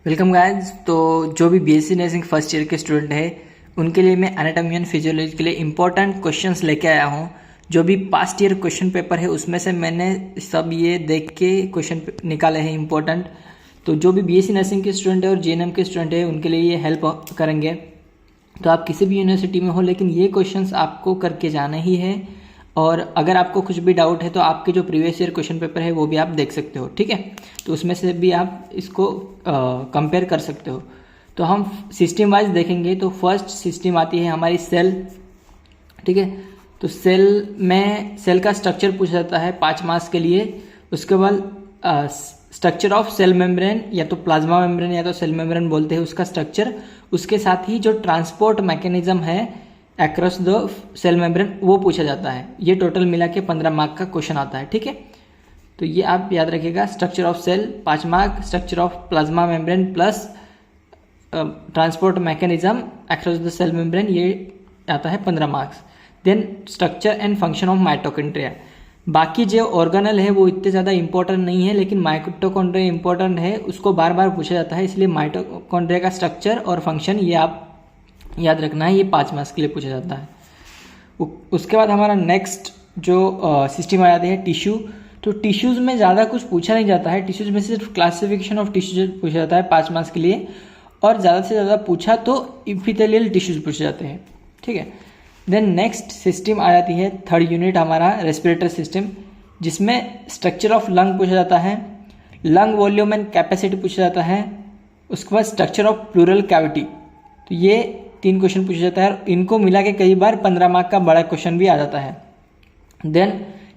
Welcome guys. तो जो भी बीएससी नर्सिंग फर्स्ट ईयर के स्टूडेंट है उनके लिए मैं एनाटॉमी एंड फिजियोलॉजी के लिए इंपॉर्टेंट क्वेश्चंस लेके आया हूँ। जो भी पास्ट ईयर क्वेश्चन पेपर है उसमें से मैंने सब ये देख के क्वेश्चन निकाले हैं इंपॉर्टेंट। तो जो भी बीएससी नर्सिंग के स्टूडेंट है और जीएनएम के स्टूडेंट है उनके लिए ये हेल्प करेंगे। तो आप किसी भी यूनिवर्सिटी में हो लेकिन ये क्वेश्चंस आपको करके जाना ही है। और अगर आपको कुछ भी डाउट है तो आपके जो प्रीवियस ईयर क्वेश्चन पेपर है वो भी आप देख सकते हो, ठीक है। तो उसमें से भी आप इसको कंपेयर कर सकते हो। तो हम सिस्टम वाइज देखेंगे। तो फर्स्ट सिस्टम आती है हमारी सेल, ठीक है। तो सेल का स्ट्रक्चर पूछा जाता है 5 मार्क्स के लिए। उसके बाद स्ट्रक्चर ऑफ सेल मेम्ब्रेन, या तो प्लाज्मा मेम्ब्रेन या तो सेल मेम्ब्रेन बोलते हैं उसका स्ट्रक्चर। उसके साथ ही जो ट्रांसपोर्ट मैकेनिज्म है अक्रॉस द सेल मेम्ब्रेन वो पूछा जाता है। ये टोटल मिला के 15 मार्क का क्वेश्चन आता है, ठीक है। तो ये आप याद रखिएगा, structure of cell 5 mark, structure of plasma membrane plus transport mechanism across the cell membrane, ये आता है 15 marks. Then structure and function of mitochondria. बाकी जो ऑर्गेनल है वो इतने ज़्यादा इंपॉर्टेंट नहीं है, लेकिन माइटोकॉन्ड्रिया इंपॉर्टेंट है, उसको बार बार पूछा जाता है। इसलिए माइटोकॉन्ड्रिया का स्ट्रक्चर और फंक्शन ये आप याद रखना है, ये 5 मार्क्स के लिए पूछा जाता है। उसके बाद हमारा नेक्स्ट जो सिस्टम आ जाती है टिश्यू। तो टिश्यूज़ में ज़्यादा कुछ पूछा नहीं जाता है। टिश्यूज़ में सिर्फ क्लासिफिकेशन ऑफ टिश्यूज पूछा जाता है 5 मार्क्स के लिए, और ज़्यादा से ज़्यादा पूछा तो इपिथेलियल टिश्यूज पूछे जाते हैं, ठीक है। देन नेक्स्ट सिस्टम आ जाती है थर्ड यूनिट हमारा रेस्पिरेटरी सिस्टम, जिसमें स्ट्रक्चर ऑफ लंग पूछा जाता है, लंग वॉल्यूम एंड कैपेसिटी पूछा जाता है। उसके बाद स्ट्रक्चर ऑफ प्लूरल कैविटी। तो ये 3 क्वेश्चन पूछा जाता है और इनको मिला के कई बार 15 मार्क का बड़ा क्वेश्चन भी आ जाता है। देन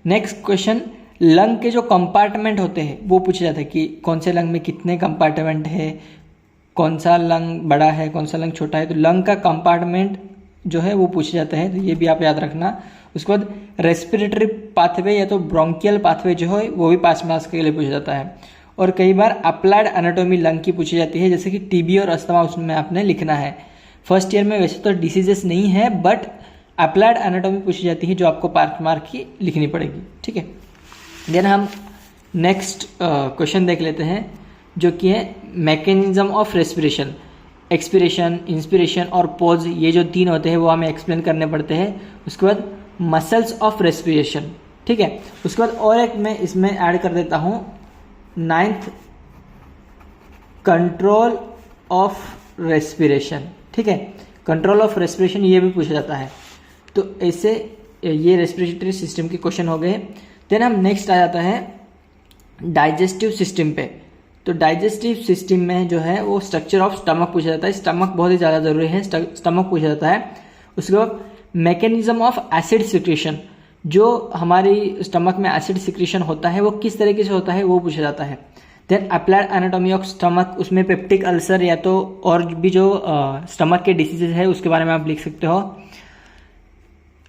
नेक्स्ट क्वेश्चन, लंग के जो कंपार्टमेंट होते हैं वो पूछा जाता है कि कौन से लंग में कितने कंपार्टमेंट है, कौन सा लंग बड़ा है, कौन सा लंग छोटा है। तो लंग का कंपार्टमेंट जो है वो पूछा जाता है, तो ये भी आप याद रखना। उसके बाद रेस्पिरेटरी पाथवे या तो ब्रोंकियल पाथवे जो है वो भी 5 मार्क्स के लिए पूछा जाता है। और कई बार अप्लाइड एनाटॉमी लंग की पूछी जाती है, जैसे कि टीबी और अस्थमा, उसमें आपने लिखना है। फर्स्ट ईयर में वैसे तो डिसीजेस नहीं है, बट अप्लाइड एनाटॉमी पूछी जाती है जो आपको 5 मार्क की लिखनी पड़ेगी, ठीक है। देन हम नेक्स्ट क्वेश्चन देख लेते हैं, जो कि है mechanism of respiration. Expiration, inspiration और पॉज, ये जो 3 होते हैं वो हमें एक्सप्लेन करने पड़ते हैं। उसके बाद मसल्स ऑफ रेस्पिरेशन, ठीक है। उसके बाद और एक मैं इसमें ऐड कर देता हूँ 9th कंट्रोल ऑफ रेस्पिरेशन, ठीक है। कंट्रोल ऑफ रेस्पिरेशन ये भी पूछा जाता है। तो ऐसे ये रेस्पिरेटरी सिस्टम के क्वेश्चन हो गए। देन हम नेक्स्ट आ जाता है डाइजेस्टिव सिस्टम पे। तो डाइजेस्टिव सिस्टम में जो है वो स्ट्रक्चर ऑफ स्टमक पूछा जाता है। स्टमक बहुत ही ज़्यादा जरूरी है, स्टमक पूछा जाता है। उसके बाद मैकेनिज्म ऑफ एसिड सिक्रेशन, जो हमारी स्टमक में एसिड सिक्रेशन होता है वो किस तरीके से होता है वो पूछा जाता है। Then applied anatomy of stomach, उसमें पेप्टिक अल्सर या तो और भी जो स्टमक के डिसीजेज है उसके बारे में आप लिख सकते हो।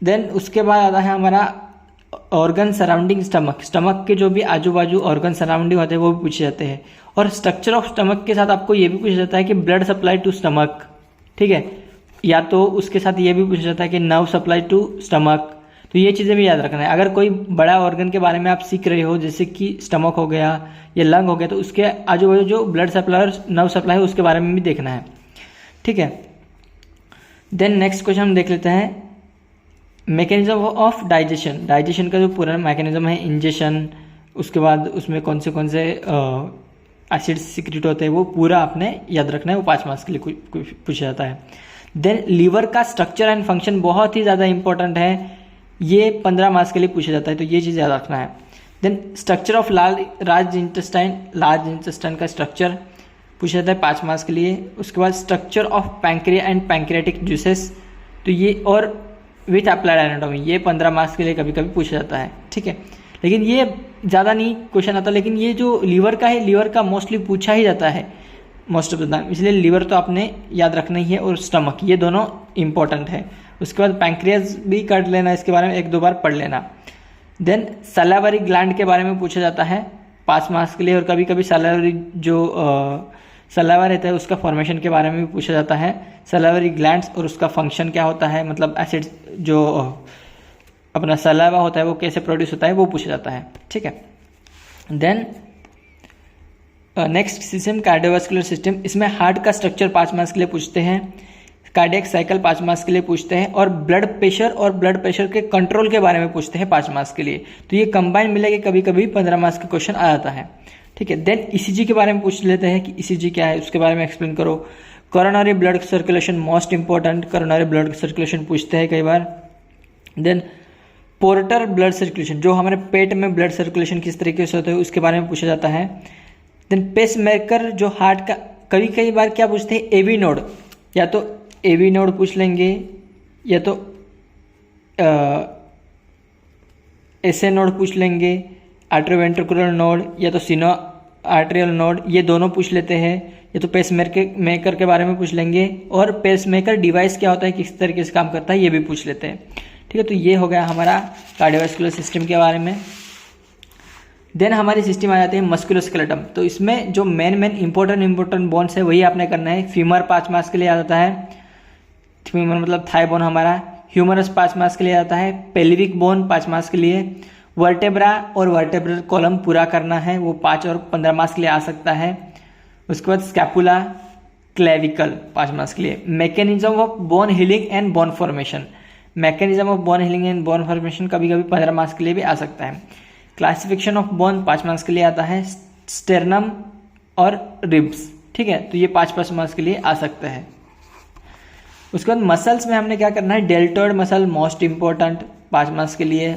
देन उसके बाद आता है हमारा ऑर्गन सराउंडिंग स्टमक। स्टमक के जो भी आजू बाजू ऑर्गन सराउंडिंग होते हैं वो भी पूछे जाते हैं। और स्ट्रक्चर ऑफ स्टमक के साथ आपको ये भी पूछा जाता है कि ब्लड सप्लाई टू स्टमक, ठीक है। या तो उसके साथ ये भी पूछा जाता है कि नर्व सप्लाई टू स्टमक। तो ये चीज़ें भी याद रखना है। अगर कोई बड़ा ऑर्गन के बारे में आप सीख रहे हो, जैसे कि स्टमक हो गया या लंग हो गया, तो उसके आजू बाजू जो ब्लड सप्लाई और नर्व सप्लाई है उसके बारे में भी देखना है, ठीक है। देन नेक्स्ट क्वेश्चन हम देख लेते हैं मैकेनिज्म ऑफ डाइजेशन। डाइजेशन का जो पूरा मैकेनिज्म है, इंजेशन, उसके बाद उसमें कौन से एसिड सिक्रेट होते हैं वो पूरा आपने याद रखना है, वो 5 मार्क्स के लिए पूछा जाता है। देन लीवर का स्ट्रक्चर एंड फंक्शन बहुत ही ज़्यादा इंपॉर्टेंट है, ये 15 मार्क्स के लिए पूछा जाता है, तो ये चीज़ याद रखना है। Then structure of large intestine का स्ट्रक्चर पूछा जाता है 5 मार्क्स के लिए। उसके बाद structure of pancreas and pancreatic juices, तो ये और विथ अप्लाइड एनाटॉमी, ये 15 मार्क्स के लिए कभी कभी पूछा जाता है, ठीक है। लेकिन ये ज़्यादा नहीं क्वेश्चन आता, लेकिन ये जो लीवर का है, लीवर का मोस्टली पूछा ही जाता है मोस्ट ऑफ द टाइम, इसलिए लीवर तो आपने याद रखना ही है। और स्टमक, ये दोनों इंपॉर्टेंट है। उसके बाद पैंक्रियाज भी कर लेना, इसके बारे में 1-2 बार पढ़ लेना। देन सलावरी ग्लैंड के बारे में पूछा जाता है 5 मार्क्स के लिए। और कभी कभी सलावरी जो सलावा रहता है उसका फॉर्मेशन के बारे में भी पूछा जाता है। सलावरी ग्लैंड्स और उसका फंक्शन क्या होता है, मतलब एसिड जो अपना सलावा होता है वो कैसे प्रोड्यूस होता है वो पूछा जाता है, ठीक है। Then next system cardiovascular system, इसमें हार्ट का स्ट्रक्चर 5 मार्क्स के लिए पूछते हैं, कार्डियक साइकिल 5 मार्क्स के लिए पूछते हैं, और ब्लड प्रेशर और ब्लड प्रेशर के कंट्रोल के बारे में पूछते हैं 5 मार्क्स के लिए। तो ये कंबाइन मिला के कभी कभी 15 मार्क्स का क्वेश्चन आ जाता है। ठीक है, देन ईसीजी के बारे में पूछ लेते हैं कि ईसीजी क्या है, उसके बारे में एक्सप्लेन करो। Coronary blood circulation most important, coronary blood circulation पूछते हैं कई बार। देन पोर्टर ब्लड सर्कुलेशन, जो हमारे पेट में ब्लड सर्कुलेशन किस तरीके से होता है उसके बारे में पूछा जाता है। देन पेस मेकर, जो हार्ट का, कई बार क्या पूछते हैं, एवी नोड, या तो एवी नोड पूछ लेंगे या तो एसए नोड पूछ लेंगे, आर्टरोवेंट्रिकुलर नोड या तो सिनो आर्टेरियल नोड, ये दोनों पूछ लेते हैं। या तो पेस मेकर के बारे में पूछ लेंगे, और पेस मेकर डिवाइस क्या होता है, किस तरीके से काम करता है, ये भी पूछ लेते हैं। ठीक है, तो ये हो गया हमारा कार्डियोवास्कुलर सिस्टम के बारे में। देन हमारी सिस्टम आ जाती है मस्कुलोस्केलेटम। तो इसमें जो मेन इंपॉर्टेंट बोन्स है वही आपने करना है। फीमर 5 मार्क्स के लिए आ जाता है, फीमर मतलब थाई बोन हमारा। ह्यूमरस 5 मार्क्स के लिए आता है। पेल्विक बोन 5 मार्क्स के लिए। वर्टेब्रा और वर्टेब्रल कॉलम पूरा करना है, वो 5 और 15 मार्क्स के लिए आ सकता है। उसके बाद स्कैपुला, क्लेविकल 5 मार्क्स के लिए। Mechanism of bone healing and bone formation, mechanism of bone healing and bone formation कभी कभी 15 मार्क्स के लिए भी आ सकता है। क्लासिफिकेशन ऑफ बोन 5 मार्क्स के लिए आता है। स्टेरनम और रिब्स, ठीक है, तो ये 5 मार्क्स के लिए आ सकता है। उसके बाद मसल्स में हमने क्या करना है, deltoid muscle most important 5 marks के लिए।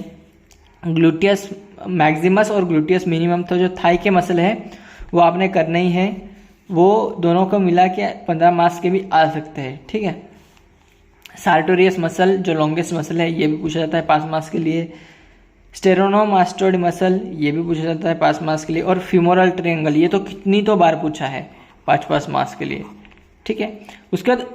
ग्लूटियस मैक्सिमस और ग्लूटियस मिनिमम, तो जो थाई के मसल है वो आपने करना ही है, वो दोनों को मिला के 15 मार्क्स के भी आ सकते हैं। ठीक है, सार्टोरियस मसल जो लॉन्गेस्ट मसल है ये भी पूछा जाता है 5 मार्क्स के लिए। स्टेरोनोमास्टोइड मसल ये भी पूछा जाता है 5 मार्क्स के लिए। और फ्यूमोरल ट्रायंगल, ये तो कितनी तो बार पूछा है 5 मार्क्स के लिए। ठीक है, उसके बाद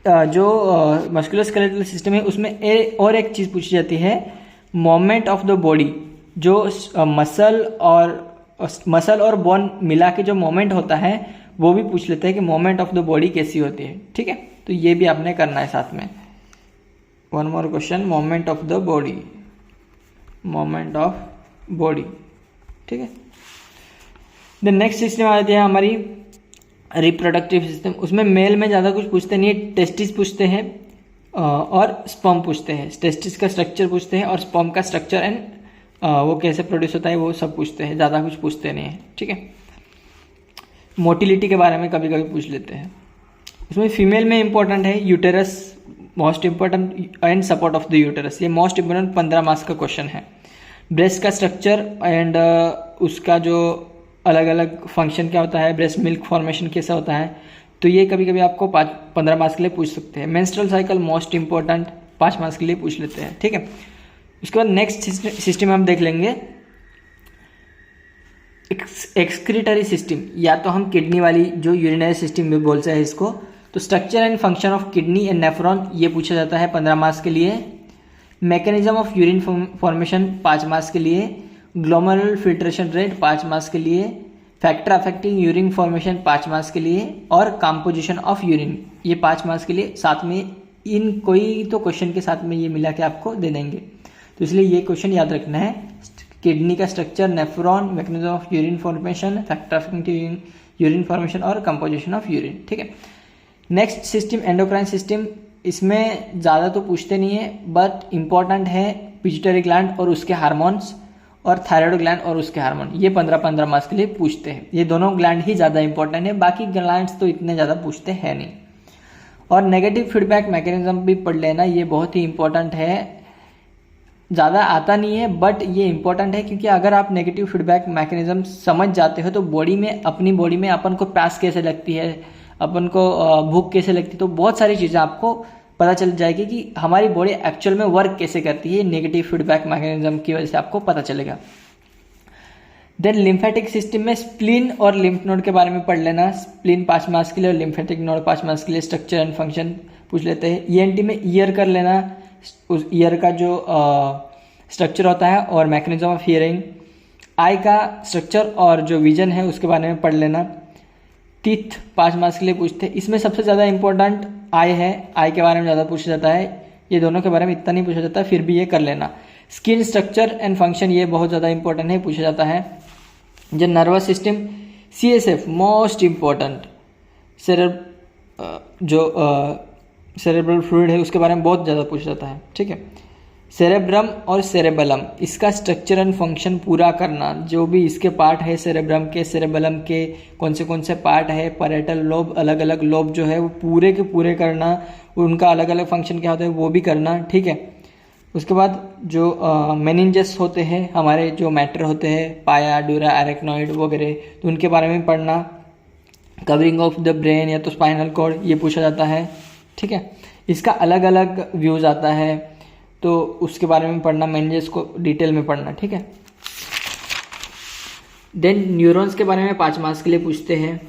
जो मस्कुलोस्केलेटल सिस्टम है उसमें और एक चीज़ पूछी जाती है, मोमेंट ऑफ द बॉडी, जो मसल और बोन मिला के जो मोमेंट होता है वो भी पूछ लेते हैं कि मोमेंट ऑफ द बॉडी कैसी होती है। ठीक है, तो ये भी आपने करना है साथ में। One more question, moment of the body, moment of body. ठीक है, द नेक्स्ट सिस्टम आ जाती है हमारी रिप्रोडक्टिव सिस्टम। उसमें मेल में ज़्यादा कुछ पूछते नहीं है, टेस्टिस पूछते हैं और स्पर्म पूछते हैं। टेस्टिस का स्ट्रक्चर पूछते हैं और स्पर्म का स्ट्रक्चर एंड वो कैसे प्रोड्यूस होता है वो सब पूछते हैं, ज़्यादा कुछ पूछते नहीं है। ठीक है, मोटिलिटी के बारे में कभी कभी पूछ लेते हैं। उसमें फीमेल में इंपॉर्टेंट है uterus, most important, and support of the uterus, ये मोस्ट इंपॉर्टेंट 15 मार्क्स का क्वेश्चन है। ब्रेस्ट का स्ट्रक्चर एंड उसका जो अलग अलग फंक्शन क्या होता है, ब्रेस्ट मिल्क फॉर्मेशन कैसा होता है, तो ये कभी कभी आपको 15 मार्क्स के लिए पूछ सकते हैं। Menstrual cycle most important 5 marks के लिए पूछ लेते हैं। ठीक है, उसके बाद नेक्स्ट सिस्टम हम देख लेंगे एक्सक्रीटरी सिस्टम, या तो हम किडनी वाली जो यूरिनरी सिस्टम भी बोलते हैं इसको। तो structure and function of kidney and nephron ये पूछा जाता है 15 मार्क्स के लिए। Mechanism of urine formation 5 marks के लिए। ग्लोमेरुलर फिल्ट्रेशन रेट 5 मार्क्स के लिए। Factor affecting urine formation 5 marks के लिए। और कंपोजिशन ऑफ यूरिन ये 5 मार्क्स के लिए। साथ में इन कोई तो क्वेश्चन के साथ में ये मिला के आपको दे देंगे, तो इसलिए ये क्वेश्चन याद रखना है। किडनी का structure, nephron, mechanism of urine formation, factor affecting urine formation और कंपोजिशन ऑफ यूरिन। ठीक है, नेक्स्ट सिस्टम एंडोक्राइन सिस्टम। इसमें ज़्यादा तो पूछते नहीं है, बट इम्पॉर्टेंट है पिट्यूटरी ग्लैंड और उसके हार्मोन्स, और थायराइड ग्लैंड और उसके हार्मोन, ये 15 मार्क्स के लिए पूछते हैं। ये दोनों ग्लैंड ही ज़्यादा इंपॉर्टेंट है, बाकी ग्लैंड्स तो इतने ज़्यादा पूछते हैं नहीं। और नेगेटिव फीडबैक मैकेनिज्म भी पढ़ लेना, ये बहुत ही इंपॉर्टेंट है। ज़्यादा आता नहीं है बट ये इंपॉर्टेंट है, क्योंकि अगर आप नेगेटिव फीडबैक मैकेनिज्म समझ जाते हो तो बॉडी में, अपनी बॉडी में अपन को प्यास कैसे लगती है, अपन को भूख कैसे लगती है, तो बहुत सारी चीज़ें आपको पता चल जाएगी कि हमारी बॉडी एक्चुअल में वर्क कैसे करती है। नेगेटिव फीडबैक मैकेनिज्म की वजह से आपको पता चलेगा। देन लिम्फेटिक सिस्टम में स्प्लीन और लिम्फ नोड के बारे में पढ़ लेना। स्प्लीन 5 मार्क्स के लिए और लिम्फेटिक नोड 5 मार्क्स के लिए। स्ट्रक्चर एंड फंक्शन पूछ लेते हैं। ईएनटी में ईयर कर लेना, उस ईयर का जो स्ट्रक्चर होता है और मैकेनिज्म ऑफ हियरिंग। आई का स्ट्रक्चर और जो विजन है उसके बारे में पढ़ लेना। टीथ 5 मार्क्स के लिए पूछते हैं। इसमें सबसे ज़्यादा इंपॉर्टेंट आई है, आई के बारे में ज़्यादा पूछा जाता है। ये दोनों के बारे में इतना नहीं पूछा जाता, फिर भी ये कर लेना। स्किन स्ट्रक्चर एंड फंक्शन ये बहुत ज़्यादा इंपॉर्टेंट है, पूछा जाता है। जो nervous system, CSF most important cerebral fluid है उसके बारे में बहुत ज़्यादा पूछा जाता है, ठीक है। सेरेब्रम और सेरेबेलम, इसका स्ट्रक्चर एंड फंक्शन पूरा करना, जो भी इसके पार्ट है सेरेब्रम के सेरेबेलम के कौन से पार्ट है, पैरेटल लोब, अलग अलग लोब जो है वो पूरे के पूरे करना, उनका अलग अलग फंक्शन क्या होता है वो भी करना, ठीक है। उसके बाद जो मेनिंजेस होते हैं हमारे, जो मैटर होते हैं पाया, ड्यूरा, एरेक्नॉइड वगैरह, तो उनके बारे में पढ़ना। कवरिंग ऑफ द ब्रेन या तो स्पाइनल कॉर्ड, ये पूछा जाता है, ठीक है। इसका अलग अलग व्यूज आता है तो उसके बारे में पढ़ना, मेनिंजेस को डिटेल में पढ़ना, ठीक है। देन न्यूरॉन्स के बारे में 5 मार्क्स के लिए पूछते हैं,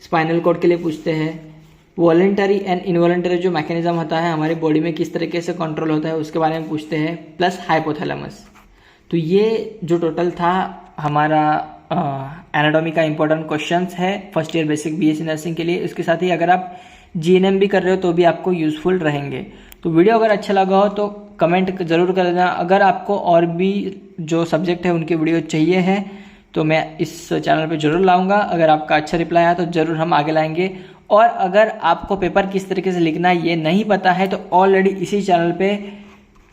स्पाइनल कॉर्ड के लिए पूछते हैं, वॉलेंटरी एंड इनवॉलेंटरी जो मैकेनिज्म होता है हमारी बॉडी में किस तरीके से कंट्रोल होता है उसके बारे में पूछते हैं, प्लस हाइपोथैलेमस। तो ये जो टोटल था हमारा एनाटॉमी का इंपॉर्टेंट क्वेश्चंस है first year basic BSc nursing के लिए। इसके साथ ही अगर आप जीएनएम भी कर रहे हो तो भी आपको यूजफुल रहेंगे। तो वीडियो अगर अच्छा लगा हो तो कमेंट जरूर कर देना। अगर आपको और भी जो सब्जेक्ट है उनकी वीडियो चाहिए है तो मैं इस चैनल पे जरूर लाऊंगा। अगर आपका अच्छा रिप्लाई आया तो जरूर हम आगे लाएंगे। और अगर आपको पेपर किस तरीके से लिखना है ये नहीं पता है तो ऑलरेडी इसी चैनल पे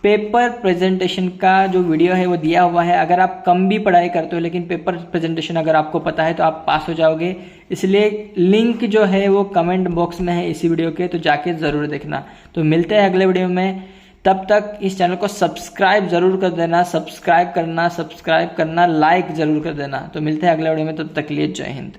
पेपर प्रेजेंटेशन का जो वीडियो है वो दिया हुआ है। अगर आप कम भी पढ़ाई करते हो लेकिन पेपर प्रेजेंटेशन अगर आपको पता है तो आप पास हो जाओगे। इसलिए लिंक जो है वो कमेंट बॉक्स में है इसी वीडियो के, तो जाके ज़रूर देखना। तो मिलते हैं अगले वीडियो में, तब तक इस चैनल को सब्सक्राइब जरूर कर देना, सब्सक्राइब करना, लाइक जरूर कर देना। तो मिलते हैं अगले वीडियो में, तब तक के लिए जय हिंद।